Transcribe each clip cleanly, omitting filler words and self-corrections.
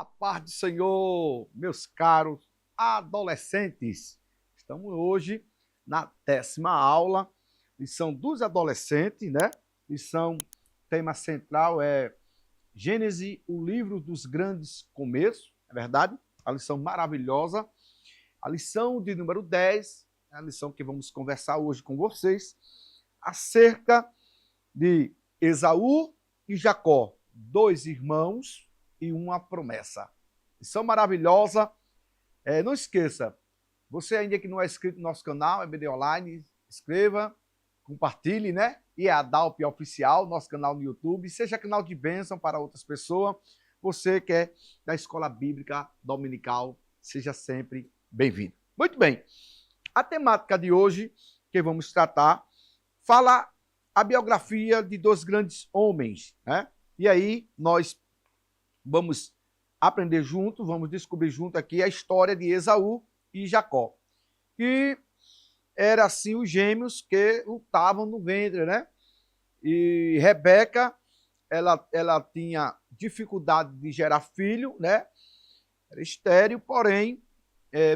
A paz do Senhor, meus caros adolescentes. Estamos hoje na 10ª aula, lição dos adolescentes, né? Tema central é Gênesis, o livro dos grandes começos, é verdade? A lição maravilhosa. A lição de número 10, é a lição que vamos conversar hoje com vocês, acerca de Esaú e Jacó, dois irmãos e uma promessa. Lição maravilhosa. Não esqueça, você ainda que não é inscrito no nosso canal, EBD Online, inscreva, compartilhe, né? E a Dalp Oficial, nosso canal no YouTube, seja canal de bênção para outras pessoas. Você que é da Escola Bíblica Dominical, seja sempre bem-vindo. Muito bem, a temática de hoje que vamos tratar fala a biografia de dois grandes homens, né? E aí nós vamos aprender junto, vamos descobrir junto aqui a história de Esaú e Jacó, que eram assim os gêmeos que lutavam no ventre, né? E Rebeca, ela tinha dificuldade de gerar filho, né? Era estéril, porém,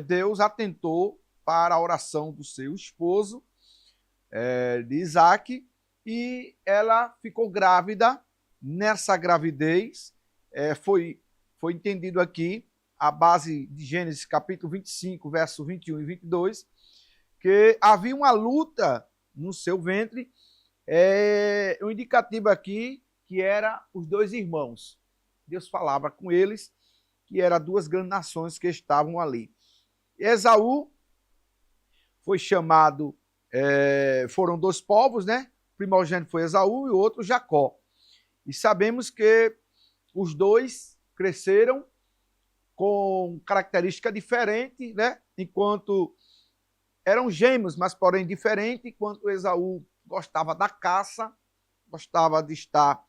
Deus atentou para a oração do seu esposo, de Isaac, e ela ficou grávida. Nessa gravidez, foi entendido aqui, a base de Gênesis capítulo 25, verso 21 e 22, que havia uma luta no seu ventre, um indicativo aqui que era os dois irmãos. Deus falava com eles, que eram duas grandes nações que estavam ali. Esaú foi chamado, foram dois povos, né? O primogênito foi Esaú e o outro Jacó. E sabemos que os dois cresceram com característica diferente, né? Enquanto eram gêmeos, mas porém diferentes, enquanto Esaú gostava da caça, gostava de estar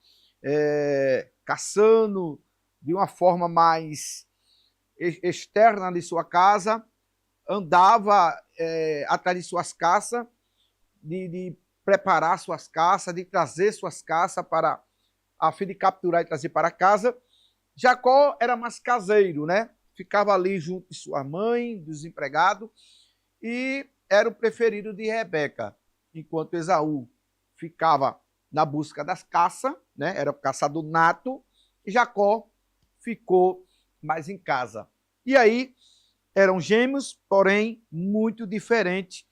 caçando de uma forma mais externa de sua casa, andava atrás de suas caças, de preparar suas caças, de trazer suas caças para a fim de capturar e trazer para casa. Jacó era mais caseiro, né? Ficava ali junto de sua mãe, desempregado, e era o preferido de Rebeca, enquanto Esaú ficava na busca das caças, né? Era o caçador nato, e Jacó ficou mais em casa. E aí eram gêmeos, porém muito diferentes.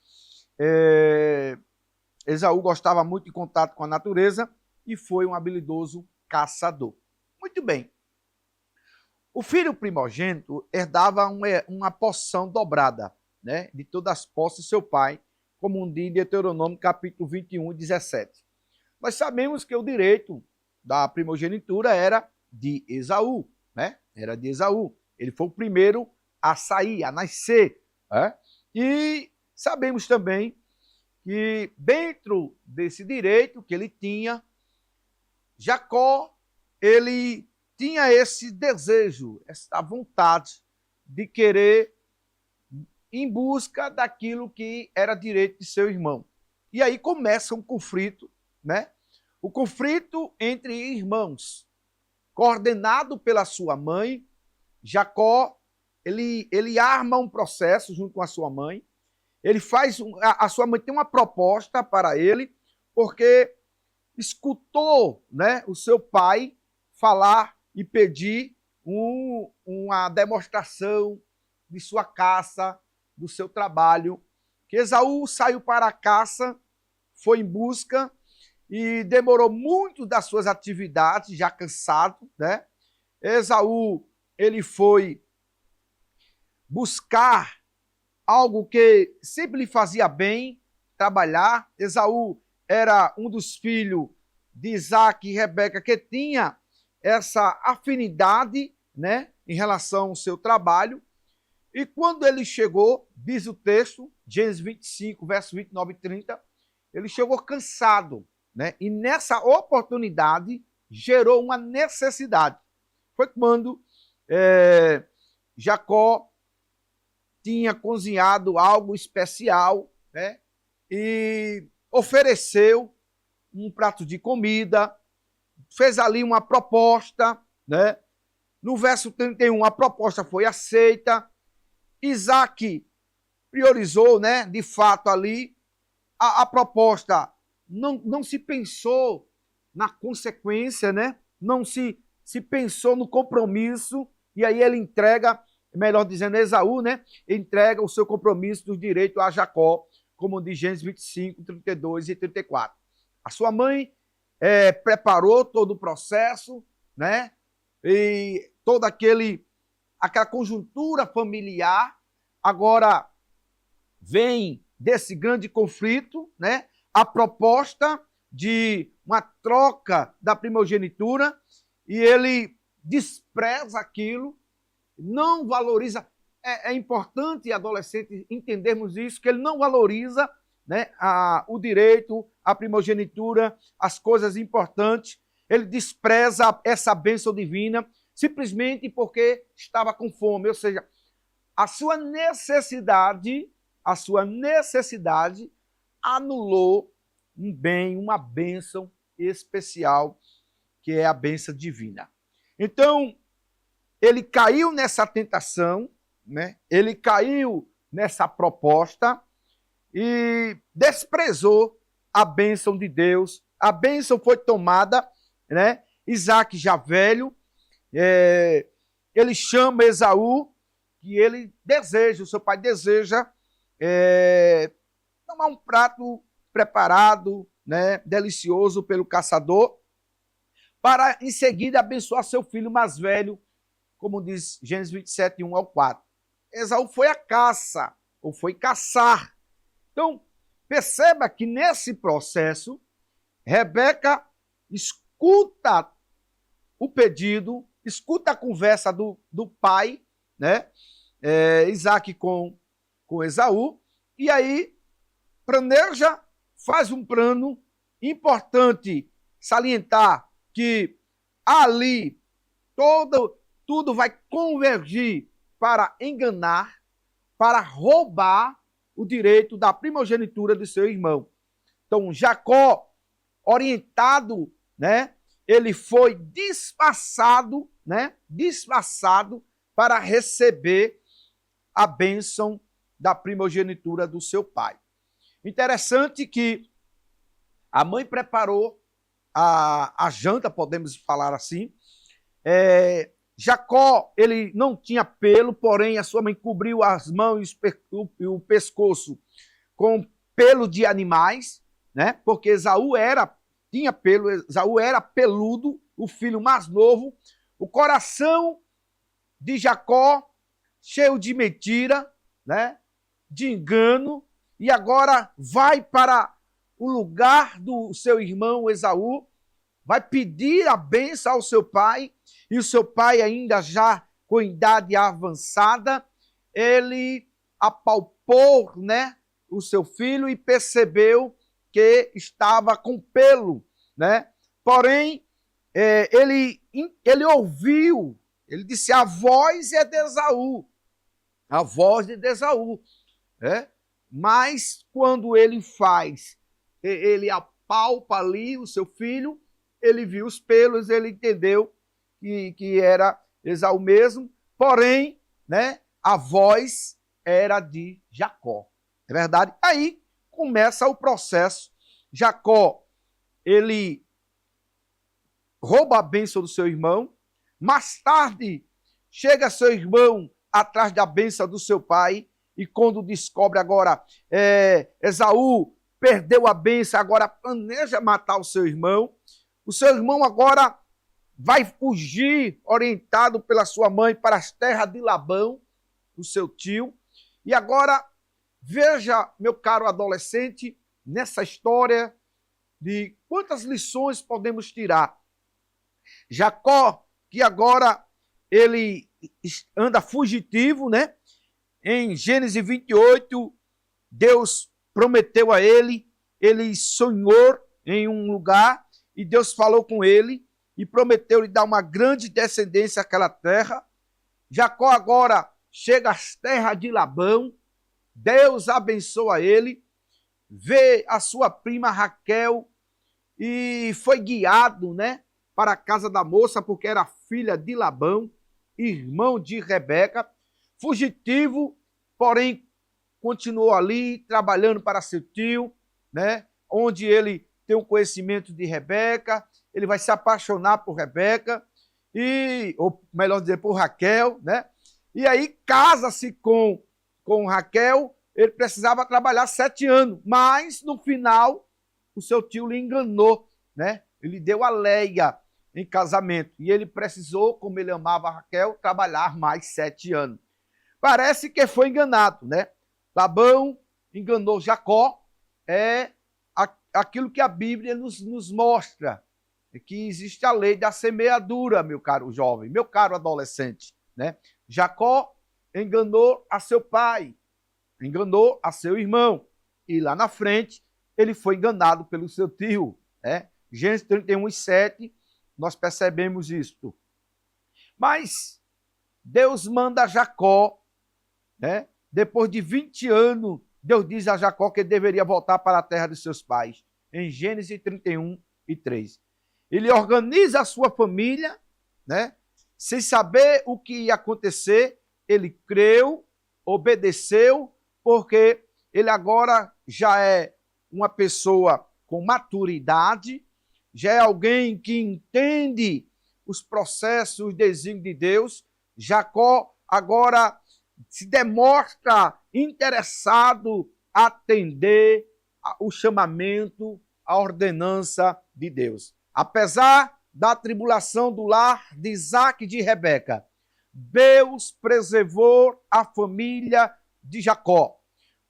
Esaú gostava muito de contato com a natureza e foi um habilidoso caçador. Muito bem. O filho primogênito herdava uma porção dobrada, né, de todas as posses de seu pai, como um dia em Deuteronômio capítulo 21, 17. Nós sabemos que o direito da primogenitura era de Esaú, né? Era de Esaú. Ele foi o primeiro a sair, a nascer, né? E sabemos também que dentro desse direito que ele tinha, Jacó, ele tinha esse desejo, essa vontade de querer em busca daquilo que era direito de seu irmão. E aí começa um conflito, né? O conflito entre irmãos, coordenado pela sua mãe. Jacó, ele arma um processo junto com a sua mãe. Ele faz, a sua mãe tem uma proposta para ele, porque escutou, né, o seu pai falar e pedir uma demonstração de sua caça, do seu trabalho, que Esaú saiu para a caça, foi em busca e demorou muito das suas atividades, já cansado, né? Esaú, ele foi buscar algo que sempre lhe fazia bem, trabalhar. Esaú era um dos filhos de Isaac e Rebeca que tinha essa afinidade, né, em relação ao seu trabalho. E quando ele chegou, diz o texto, Gênesis 25, verso 29 e 30, ele chegou cansado, né? E nessa oportunidade gerou uma necessidade. Foi quando Jacó tinha cozinhado algo especial, né? E ofereceu um prato de comida, fez ali uma proposta, né? No verso 31, a proposta foi aceita. Isaac priorizou, né, de fato ali, a proposta. Não se pensou na consequência, né? Não se pensou no compromisso, e aí ele entrega, melhor dizendo, Esaú, né? Entrega o seu compromisso do direito a Jacó, como diz Gênesis 25, 32 e 34. A sua mãe preparou todo o processo, né? E toda aquela conjuntura familiar. Agora vem desse grande conflito, né? A proposta de uma troca da primogenitura, e ele despreza aquilo, não valoriza. É importante, adolescente, entendermos isso, que ele não valoriza, né, o direito, a primogenitura, as coisas importantes. Ele despreza essa bênção divina simplesmente porque estava com fome, ou seja, a sua necessidade anulou um bem, uma bênção especial, que é a bênção divina. Então, ele caiu nessa tentação, né? Ele caiu nessa proposta e desprezou a bênção de Deus. A bênção foi tomada, né? Isaac já velho, ele chama Esaú, que ele deseja, o seu pai deseja tomar um prato preparado, né, delicioso pelo caçador, para em seguida abençoar seu filho mais velho, como diz Gênesis 27, 1 ao 4. Esaú foi à caça, ou foi caçar. Então, perceba que nesse processo, Rebeca escuta o pedido, escuta a conversa do pai, né, Isaac com Esaú, e aí planeja, faz um plano. Importante salientar que ali tudo vai convergir para enganar, para roubar o direito da primogenitura de seu irmão. Então, Jacó, orientado, né, ele foi disfarçado, né, disfarçado para receber a bênção da primogenitura do seu pai. Interessante que a mãe preparou a janta, podemos falar assim. Jacó, ele não tinha pelo, porém a sua mãe cobriu as mãos e o pescoço com pelo de animais, né? Porque Esaú tinha pelo, Esaú era peludo, o filho mais novo. O coração de Jacó cheio de mentira, né? De engano, e agora vai para o lugar do seu irmão Esaú, vai pedir a bênção ao seu pai, e o seu pai, ainda já com idade avançada, ele apalpou, né, o seu filho e percebeu que estava com pelo, né? Porém, ele ouviu, ele disse: a voz é de Esaú, a voz de Esaú, né? Mas quando ele apalpa ali o seu filho, ele viu os pelos, ele entendeu que era Esaú mesmo, porém, né, a voz era de Jacó. É verdade? Aí começa o processo. Jacó, ele rouba a bênção do seu irmão. Mais tarde, chega seu irmão atrás da bênção do seu pai, e quando descobre agora, Esaú perdeu a bênção, agora planeja matar o seu irmão. O seu irmão agora vai fugir, orientado pela sua mãe, para as terras de Labão, o seu tio. E agora, veja, meu caro adolescente, nessa história, de quantas lições podemos tirar. Jacó, que agora ele anda fugitivo, né? Em Gênesis 28, Deus prometeu a ele, ele sonhou em um lugar, e Deus falou com ele, e prometeu lhe dar uma grande descendência àquela terra. Jacó agora chega às terras de Labão, Deus abençoa ele, vê a sua prima Raquel, e foi guiado, né, para a casa da moça, porque era filha de Labão. irmão de Rebeca, fugitivo, porém continuou ali trabalhando para seu tio, né? Onde ele tem um conhecimento de Rebeca, ele vai se apaixonar por Rebeca, ou melhor dizer, por Raquel, né? E aí casa-se com Raquel. Ele precisava trabalhar 7 anos, mas no final o seu tio lhe enganou, né? Ele deu a Leia em casamento e ele precisou, como ele amava a Raquel, trabalhar mais 7 anos. Parece que foi enganado, né? Labão enganou Jacó, é aquilo que a Bíblia nos mostra, que existe a lei da semeadura, meu caro jovem, meu caro adolescente, né? Jacó enganou a seu pai, enganou a seu irmão, e lá na frente ele foi enganado pelo seu tio, né? Gênesis 31:7, nós percebemos isto. Mas Deus manda Jacó, né? Depois de 20 anos, Deus diz a Jacó que ele deveria voltar para a terra de seus pais, em Gênesis 31:3. Ele organiza a sua família, né? Sem saber o que ia acontecer, ele creu, obedeceu, porque ele agora já é uma pessoa com maturidade, já é alguém que entende os processos, os desígnios de Deus. Jacó agora se demonstra interessado a atender o chamamento, a ordenança de Deus. Apesar da tribulação do lar de Isaac e de Rebeca, Deus preservou a família de Jacó.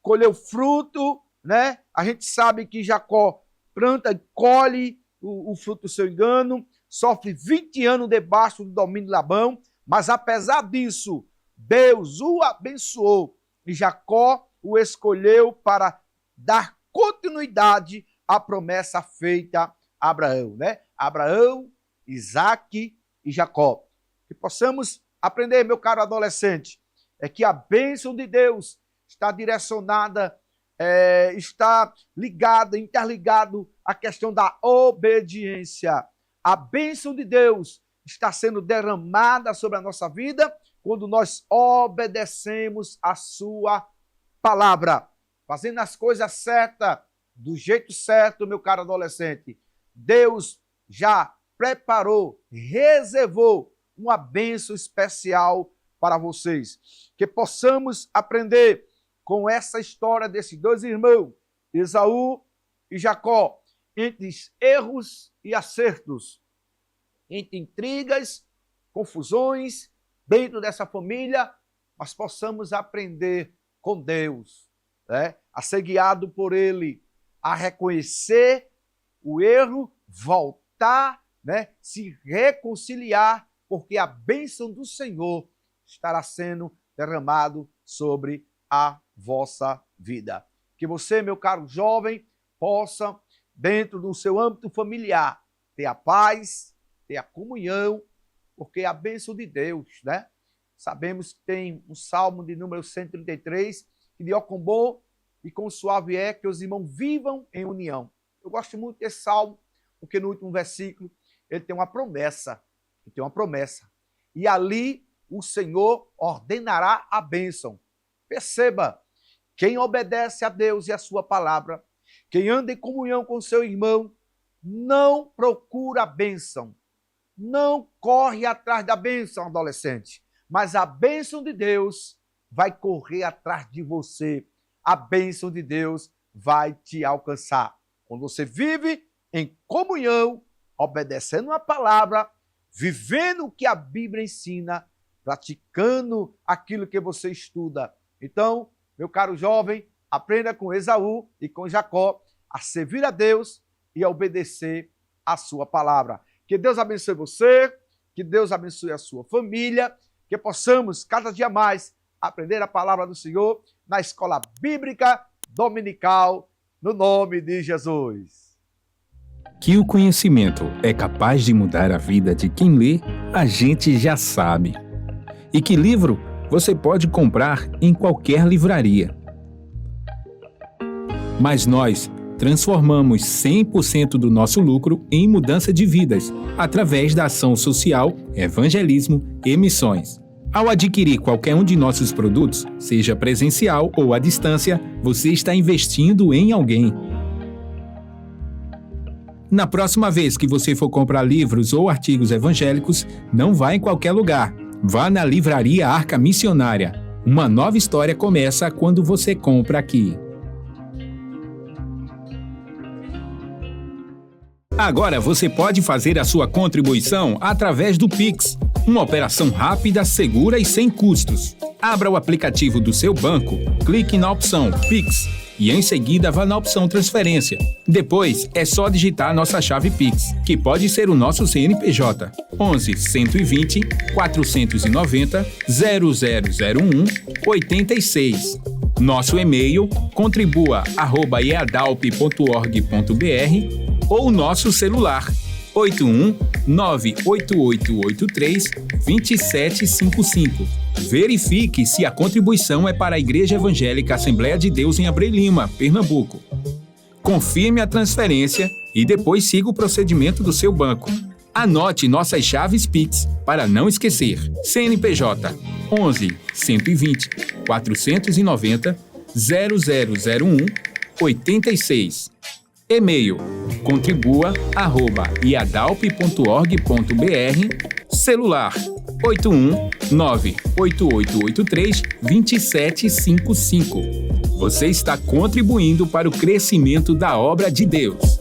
Colheu fruto, né? A gente sabe que Jacó planta e colhe o fruto do seu engano, sofre 20 anos debaixo do domínio de Labão, mas apesar disso, Deus o abençoou e Jacó o escolheu para dar continuidade à promessa feita a Abraão, né? Abraão, Isaque e Jacó. Que possamos aprender, meu caro adolescente, é que a bênção de Deus está direcionada, está ligada, interligado à questão da obediência. A bênção de Deus está sendo derramada sobre a nossa vida quando nós obedecemos a sua palavra, fazendo as coisas certas, do jeito certo, meu caro adolescente. Deus já preparou, reservou uma bênção especial para vocês. Que possamos aprender com essa história desses dois irmãos, Esaú e Jacó, entre erros e acertos, entre intrigas, confusões dentro dessa família, mas possamos aprender com Deus, né? A ser guiado por Ele, a reconhecer o erro, voltar, né? Se reconciliar, porque a bênção do Senhor estará sendo derramado sobre a vossa vida. Que você, meu caro jovem, possa, dentro do seu âmbito familiar, ter a paz, ter a comunhão, porque a bênção de Deus, né? Sabemos que tem um salmo de número 133, que de ó com bom e com suave é que os irmãos vivam em união. Eu gosto muito desse salmo, porque no último versículo ele tem uma promessa. E ali o Senhor ordenará a bênção. Perceba, quem obedece a Deus e a sua palavra, quem anda em comunhão com seu irmão, não procura a bênção, não corre atrás da bênção, adolescente, mas a bênção de Deus vai correr atrás de você, a bênção de Deus vai te alcançar. Quando você vive em comunhão, obedecendo a palavra, vivendo o que a Bíblia ensina, praticando aquilo que você estuda. Então, meu caro jovem, aprenda com Esaú e com Jacó a servir a Deus e a obedecer a sua palavra. Que Deus abençoe você, que Deus abençoe a sua família, que possamos cada dia mais aprender a palavra do Senhor na escola bíblica dominical, no nome de Jesus. Que o conhecimento é capaz de mudar a vida de quem lê, a gente já sabe. E que livro você pode comprar em qualquer livraria. Mas nós transformamos 100% do nosso lucro em mudança de vidas, através da ação social, evangelismo e missões. Ao adquirir qualquer um de nossos produtos, seja presencial ou à distância, você está investindo em alguém. Na próxima vez que você for comprar livros ou artigos evangélicos, não vá em qualquer lugar. Vá na Livraria Arca Missionária. Uma nova história começa quando você compra aqui. Agora você pode fazer a sua contribuição através do Pix, uma operação rápida, segura e sem custos. Abra o aplicativo do seu banco, clique na opção Pix e em seguida vá na opção Transferência. Depois é só digitar nossa chave Pix, que pode ser o nosso CNPJ 11 120 490 0001 86. Nosso e-mail contribua@eadalp.org.br ou nosso celular 81 98883 2755. Verifique se a contribuição é para a Igreja Evangélica Assembleia de Deus em Abreu Lima, Pernambuco. Confirme a transferência e depois siga o procedimento do seu banco. Anote nossas chaves Pix para não esquecer. CNPJ 11 120 490 0001 86. E-mail contribua@iadalp.org.br. Celular 81 98883 2755. Você está contribuindo para o crescimento da obra de Deus.